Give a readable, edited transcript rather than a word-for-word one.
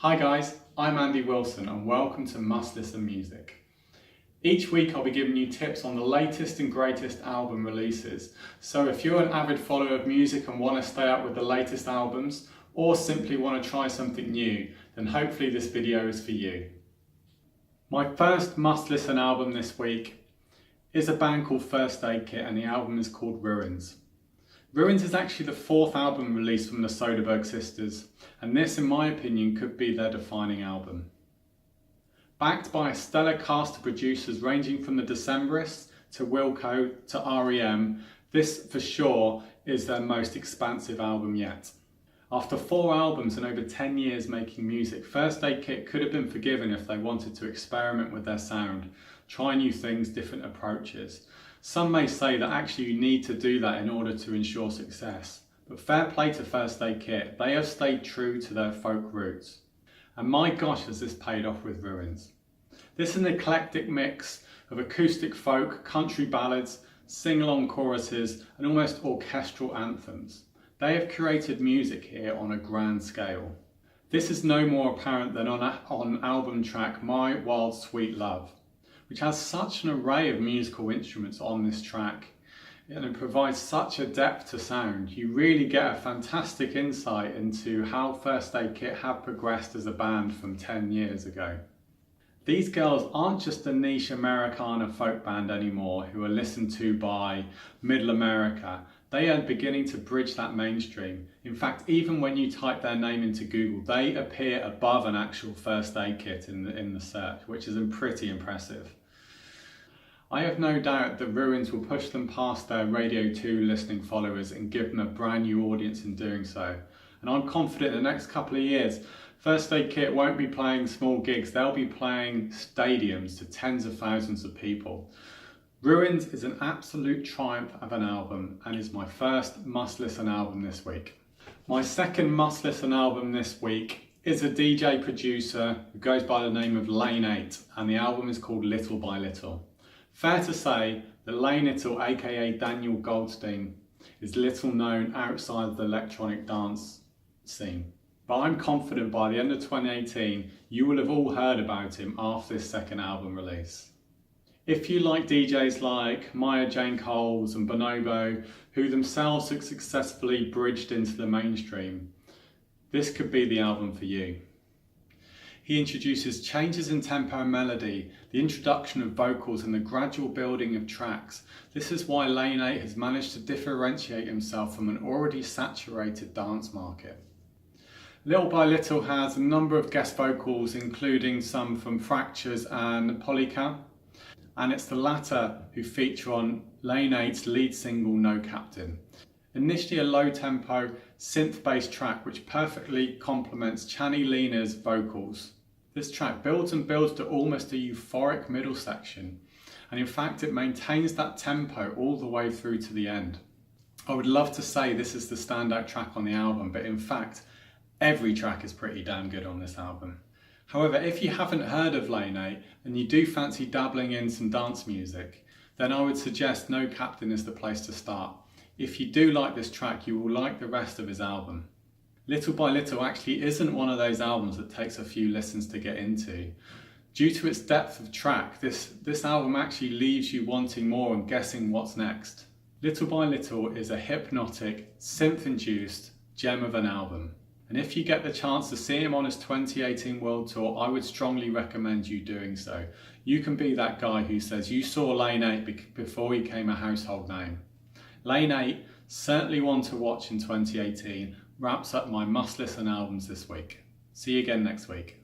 Hi guys, I'm Andy Wilson and welcome to Must Listen Music. Each week I'll be giving you tips on the latest and greatest album releases. So if you're an avid follower of music and want to stay up with the latest albums, or simply want to try something new, then hopefully this video is for you. My first Must Listen album this week is a band called First Aid Kit, and the album is called Ruins. Ruins is actually the fourth album released from the Soderbergh sisters, and this, in my opinion, could be their defining album. Backed by a stellar cast of producers ranging from the Decemberists to Wilco to R.E.M., this for sure is their most expansive album yet. After 4 albums and over 10 years making music, First Aid Kit could have been forgiven if they wanted to experiment with their sound, try new things, different approaches. Some may say that actually you need to do that in order to ensure success. But fair play to First Aid Kit, they have stayed true to their folk roots. And my gosh has this paid off with Ruins. This is an eclectic mix of acoustic folk, country ballads, sing-along choruses and almost orchestral anthems. They have created music here on a grand scale. This is no more apparent than on album track My Wild Sweet Love, which has such an array of musical instruments on this track, and it provides such a depth to sound. You really get a fantastic insight into how First Aid Kit have progressed as a band from 10 years ago. These girls aren't just a niche Americana folk band anymore who are listened to by Middle America. They are beginning to bridge that mainstream. In fact, even when you type their name into Google, they appear above an actual First Aid Kit in the search, which is pretty impressive. I have no doubt that Ruins will push them past their Radio 2 listening followers and give them a brand new audience in doing so. And I'm confident in the next couple of years, First Aid Kit won't be playing small gigs, they'll be playing stadiums to tens of thousands of people. Ruins is an absolute triumph of an album and is my first must-listen album this week. My second must-listen album this week is a DJ producer who goes by the name of Lane 8, and the album is called Little by Little. Fair to say that Lane Little, aka Daniel Goldstein, is little known outside of the electronic dance scene. But I'm confident by the end of 2018, you will have all heard about him after this second album release. If you like DJs like Maya Jane Coles and Bonobo, who themselves have successfully bridged into the mainstream, this could be the album for you. He introduces changes in tempo and melody, the introduction of vocals and the gradual building of tracks. This is why Lane 8 has managed to differentiate himself from an already saturated dance market. Little by Little has a number of guest vocals, including some from Fractures and Polycat, and it's the latter who feature on Lane 8's lead single No Captain. Initially a low-tempo, synth-based track which perfectly complements Channy Lena's vocals. This track builds and builds to almost a euphoric middle section, and in fact it maintains that tempo all the way through to the end. I would love to say this is the standout track on the album, but in fact every track is pretty damn good on this album. However, if you haven't heard of Lane 8 and you do fancy dabbling in some dance music, then I would suggest No Captain is the place to start. If you do like this track, you will like the rest of his album. Little by Little actually isn't one of those albums that takes a few listens to get into. Due to its depth of track, this album actually leaves you wanting more and guessing what's next. Little by Little is a hypnotic, synth-induced gem of an album. And if you get the chance to see him on his 2018 World Tour, I would strongly recommend you doing so. You can be that guy who says you saw Lane 8 before he became a household name. Lane 8, certainly one to watch in 2018, wraps up my must-listen albums this week. See you again next week.